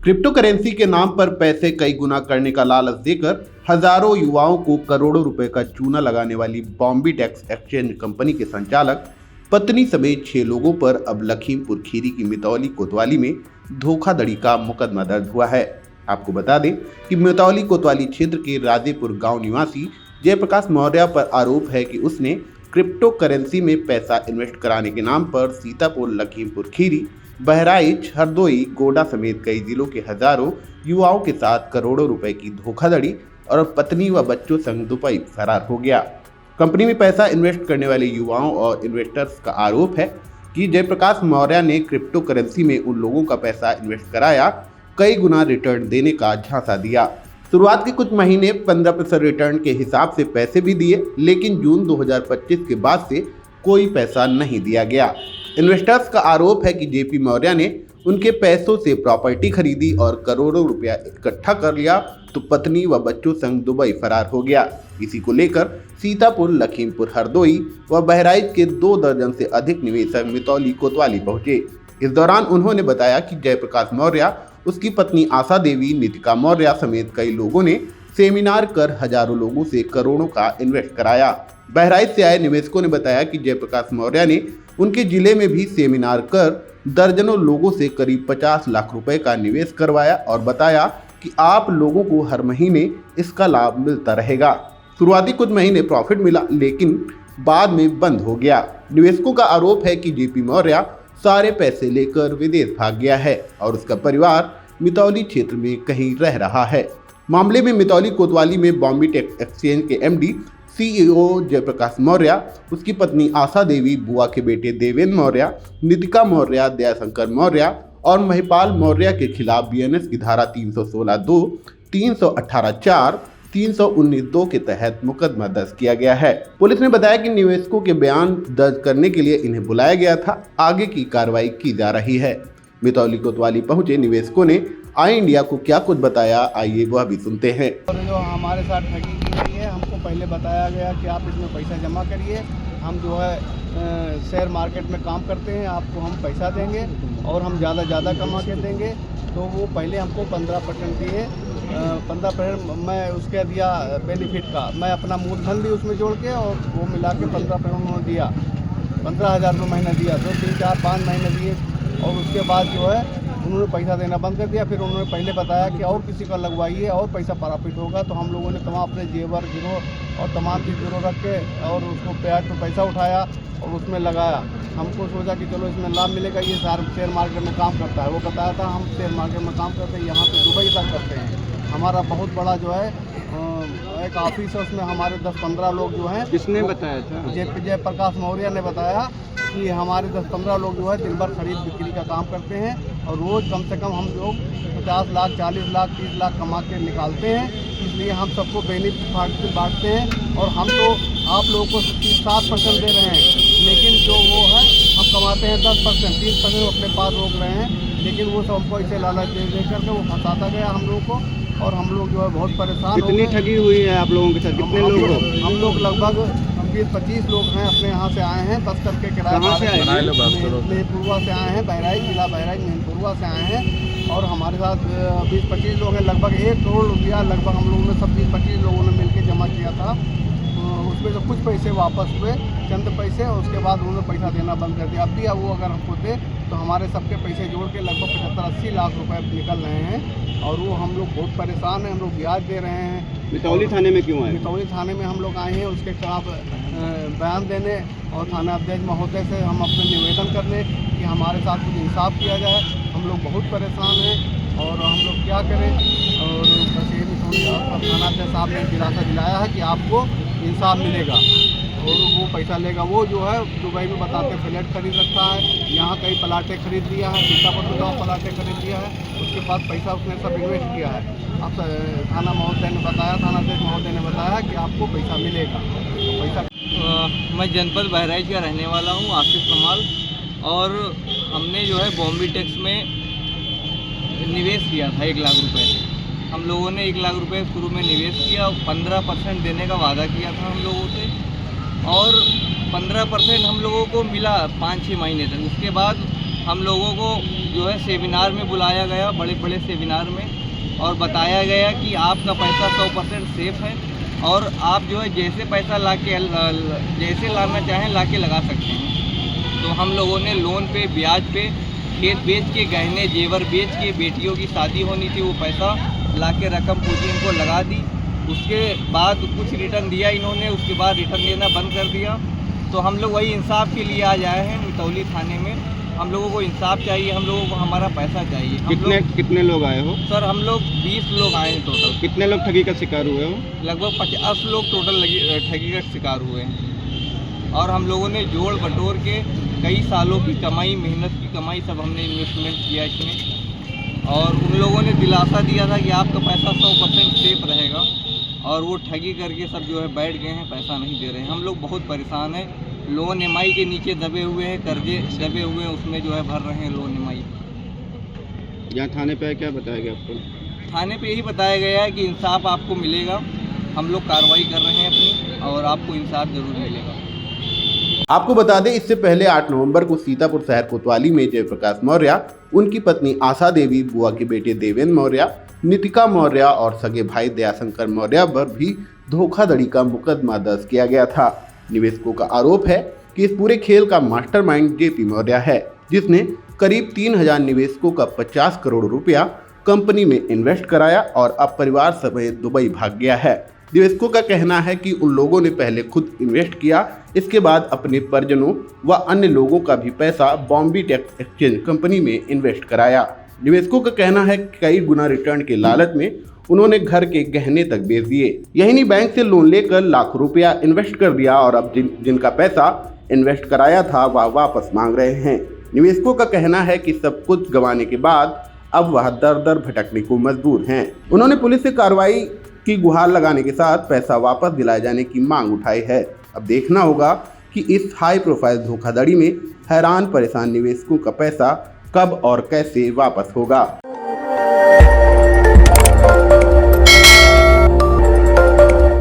Crypto currency के नाम पर पैसे कई गुना करने का लालच देकर हजारों युवाओं को करोड़ों रुपए का चूना लगाने वाली बॉम्बे टैक्स एक्सचेंज कंपनी के संचालक पत्नी समेत 6 लोगों पर अब लखीमपुर खीरी की मितौली कोतवाली में धोखाधड़ी का मुकदमा दर्ज हुआ है। आपको बता दें कि मितौली कोतवाली क्षेत्र के राजेपुर गांव निवासी जयप्रकाश मौर्य पर आरोप है कि उसने क्रिप्टो करेंसी में पैसा इन्वेस्ट कराने के नाम पर सीतापुर, लखीमपुर खीरी, बहराइच, हरदोई, गोड्डा समेत कई जिलों के हजारों युवाओं के साथ करोड़ों रुपए की धोखाधड़ी और पत्नी व बच्चों संग दुबई फरार हो गया। कंपनी में पैसा इन्वेस्ट करने वाले युवाओं और इन्वेस्टर्स का आरोप है कि जयप्रकाश मौर्य ने क्रिप्टो करेंसी में उन लोगों का पैसा इन्वेस्ट कराया, कई गुना रिटर्न देने का झांसा दिया। शुरुआत के कुछ महीने 15% रिटर्न के हिसाब से पैसे भी दिए, लेकिन जून 2025 के बाद से कोई पैसा नहीं दिया गया। इन्वेस्टर्स का आरोप है कि जेपी मौर्य ने उनके पैसों से प्रॉपर्टी खरीदी और करोड़ों रुपया इकट्ठा कर लिया तो पत्नी व बच्चों संग दुबई फरार हो गया। इसी को लेकर सीतापुर, लखीमपुर, हरदोई व बहराइच के 2 दर्जन से अधिक निवेशक मितौली कोतवाली पहुंचे। इस दौरान उन्होंने बताया कि जयप्रकाश मौर्य, उसकी पत्नी आशा देवी, नितिका मौर्य समेत कई लोगों ने सेमिनार कर हजारों लोगों से करोड़ों का इन्वेस्ट कराया। बहराइच से आए निवेशकों ने बताया कि जयप्रकाश मौर्य ने उनके जिले में भी सेमिनार कर दर्जनों लोगों से करीब 50 लाख रुपए का निवेश करवाया और बताया कि आप लोगों को हर महीने इसका लाभ मिलता रहेगा। शुरुआती कुछ महीने प्रॉफिट मिला, लेकिन बाद में बंद हो गया। निवेशकों का आरोप है कि जेपी मौर्य सारे पैसे लेकर विदेश भाग गया है और उसका परिवार मितौली क्षेत्र में कहीं रह रहा है। मामले में मितौली कोतवाली में बॉम्बे टैक्स एक्सचेंज के एमडी सीईओ जयप्रकाश मौर्य, उसकी पत्नी आशा देवी, बुआ के बेटे देवेंद्र मौर्य, नितिका मौर्य, दयाशंकर मौर्य और महिपाल मौर्य के खिलाफ बीएनएस की धारा 316(2), 318(4), 319(2) के तहत मुकदमा दर्ज किया गया है। पुलिस ने बताया कि निवेशकों के बयान दर्ज करने के लिए इन्हें बुलाया गया था। आगे की कार्रवाई की जा रही है। मितौली कोतवाली पहुंचे निवेशकों ने आई इंडिया को क्या कुछ बताया, आइए वह भी सुनते हैं। और जो हमारे साथ ठगी की गई है, हमको पहले बताया गया कि आप इसमें पैसा जमा करिए, हम जो है शेयर मार्केट में काम करते हैं, आपको हम पैसा देंगे और हम ज़्यादा कमा के देंगे। तो वो पहले हमको 15% दिए, 15% मैं उसके दिया बेनिफिट का, मैं अपना मूलधन भी उसमें जोड़ के और वो मिला के 15% उन्होंने दिया, 15,000 रुपये महीना दिया। 2, 3, 4, 5 महीने दिए और उसके बाद जो है उन्होंने पैसा देना बंद कर दिया। फिर उन्होंने पहले बताया कि और किसी का लगवाइए और पैसा प्रॉफिट होगा। तो हम लोगों ने तमाम अपने जेवर गिरोह और तमाम चीज़ गिरोह रख के और उसको ब्याज पर पैसा उठाया और उसमें लगाया। हमको सोचा कि चलो इसमें लाभ मिलेगा, ये शेयर मार्केट में काम करता है। वो बताया था हम शेयर मार्केट में काम करते हैं, यहाँ से दुबई तक करते हैं। हमारा बहुत बड़ा जो है एक ऑफिस है, उसमें हमारे 10-15 लोग जो हैं। किसने बताया था? जयप्रकाश मौर्य ने बताया कि हमारे 10-15 लोग जो है दिन भर खरीद बिक्री का काम करते हैं और रोज़ कम से कम हम लोग 50 लाख, 40 लाख, 30 लाख कमा के निकालते हैं। इसलिए हम सबको बेनिफिट बांटते हैं और हम तो आप लोगों को 7% दे रहे हैं, लेकिन जो वो है हम कमाते हैं 10%, 30% अपने पास रोक रहे हैं। लेकिन वो सब हमको ऐसे लालच दे करके वो फंसाता गया हम लोगों को और हम लोग जो है बहुत परेशान। कितनी ठगी हुई है आप लोगों के साथ? कितने लोग हो? हम लोग लगभग 20-25 लोग हैं, अपने यहाँ से आए हैं, 10 करके किराया से आए हैं, मेहनपुरवा से आए हैं, बहराइच जिला बहराइच मेहनपुरवा से आए हैं और हमारे साथ 20-25 लोग हैं। लगभग 1 करोड़ रुपया लगभग हम लोगों ने सब 20-25 लोगों ने मिलकर जमा किया था। उसमें से कुछ पैसे वापस हुए, चंद पैसे, और उसके बाद उन्होंने पैसा देना बंद कर दिया। अब भी वो अगर हमको दे तो हमारे सबके पैसे जोड़ के लगभग 75-80 लाख रुपए निकल रहे हैं और वो हम लोग बहुत परेशान हैं। हम लोग ब्याज दे रहे हैं। मितौली थाने में क्यों आए? मितौली थाने में हम लोग आए हैं उसके खिलाफ बयान देने और थाना अध्यक्ष महोदय से हम अपने निवेदन करने कि हमारे साथ कुछ इंसाफ किया जाए। हम लोग बहुत परेशान हैं और हम लोग क्या करें। और बस ये थाना अध्यक्ष साहब ने दिलासा दिलाया है कि आपको इंसाफ मिलेगा और वो पैसा लेगा। वो जो है दुबई में बताते फ्लैट खरीद रखा है, यहाँ कई प्लाटें खरीद लिया है, सीतापुर में 2 प्लाटें खरीद लिया है, उसके बाद पैसा उसने सब इन्वेस्ट किया है। अब थाना महोदय ने बताया, थाना अध्यक्ष महोदय ने बताया कि आपको पैसा मिलेगा। तो पैसा मैं जनपद बहराइच का रहने वाला हूँ, आसिफ कमाल, और हमने जो है बॉम्बे टैक्स में निवेश किया था 1 लाख रुपए। हम लोगों ने 1 लाख रुपए शुरू में निवेश किया, 15% देने का वादा किया था हम लोगों से और 15% हम लोगों को मिला 5-6 महीने तक। उसके बाद हम लोगों को जो है सेमिनार में बुलाया गया, बड़े बड़े सेमिनार में, और बताया गया कि आपका पैसा 100% सेफ है और आप जो है जैसे पैसा जैसे लाना चाहें ला के लगा सकते हैं। तो हम लोगों ने लोन पे, ब्याज पे, खेत बेच के, गहने जेवर बेच के, बेटियों की शादी होनी थी वो पैसा ला के रकम पूंजी इनको लगा दी। उसके बाद कुछ रिटर्न दिया इन्होंने, उसके बाद रिटर्न देना बंद कर दिया। तो हम लोग वही इंसाफ के लिए आज आए हैं मितौली थाने में। हम लोगों को इंसाफ चाहिए, हम लोगों को हमारा पैसा चाहिए। कितने लोग आए हो? सर हम लोग 20 लोग आए हैं टोटल। कितने लोग ठगी का शिकार हुए हो? लगभग 50 लोग टोटल ठगी का शिकार हुए हैं। और हम लोगों ने जोड़ बटोर के कई सालों की कमाई, मेहनत की कमाई सब हमने इन्वेस्टमेंट किया इसमें, और उन लोगों ने दिलासा दिया था कि आपका पैसा 100% सेफ रहेगा, और वो ठगी करके सब जो है बैठ गए हैं, पैसा नहीं दे रहे हैं। हम लोग बहुत परेशान हैं, लोन EMI के नीचे दबे हुए हैं, कर्जे दबे हुए हैं, उसमें जो है भर रहे हैं लोन EMI। यहाँ थाने पे क्या बताया गया आपको? थाने पे यही बताया गया है कि इंसाफ आपको मिलेगा, हम लोग कार्रवाई कर रहे हैं अपनी, और आपको इंसाफ जरूर मिलेगा। आपको बता दें, इससे पहले 8 नवंबर को सीतापुर शहर कोतवाली में जयप्रकाश मौर्य, उनकी पत्नी आशा देवी, बुआ के बेटे देवेंद्र मौर्य, नितिका मौर्य और सगे भाई दयाशंकर मौर्य पर भी धोखाधड़ी का मुकदमा दर्ज किया गया था। निवेशकों का आरोप है कि इस पूरे खेल का मास्टरमाइंड JP मौर्य है, जिसने करीब 3000 निवेशकों का 50 करोड़ रुपया कंपनी में इन्वेस्ट कराया और अब परिवार समेत दुबई भाग गया है। निवेशकों का कहना है कि उन लोगों ने पहले खुद इन्वेस्ट किया, इसके बाद अपने परिजनों व अन्य लोगों का भी पैसा बॉम्बे टैक्स एक्सचेंज कंपनी में इन्वेस्ट कराया। निवेशकों का कहना है कि कई गुना रिटर्न के लालच में उन्होंने घर के गहने तक बेच दिए। यही नहीं, बैंक से लोन लेकर लाखों रुपया इन्वेस्ट कर दिया और अब जिनका पैसा इन्वेस्ट कराया था वह वापस मांग रहे हैं। निवेशकों का कहना है कि सब कुछ गंवाने के बाद अब वह दर दर भटकने को मजबूर हैं। उन्होंने पुलिस से कार्रवाई की गुहार लगाने के साथ पैसा वापस दिलाए जाने की मांग उठाई है। अब देखना होगा कि इस हाई प्रोफाइल धोखाधड़ी में हैरान परेशान निवेशकों का पैसा कब और कैसे वापस होगा।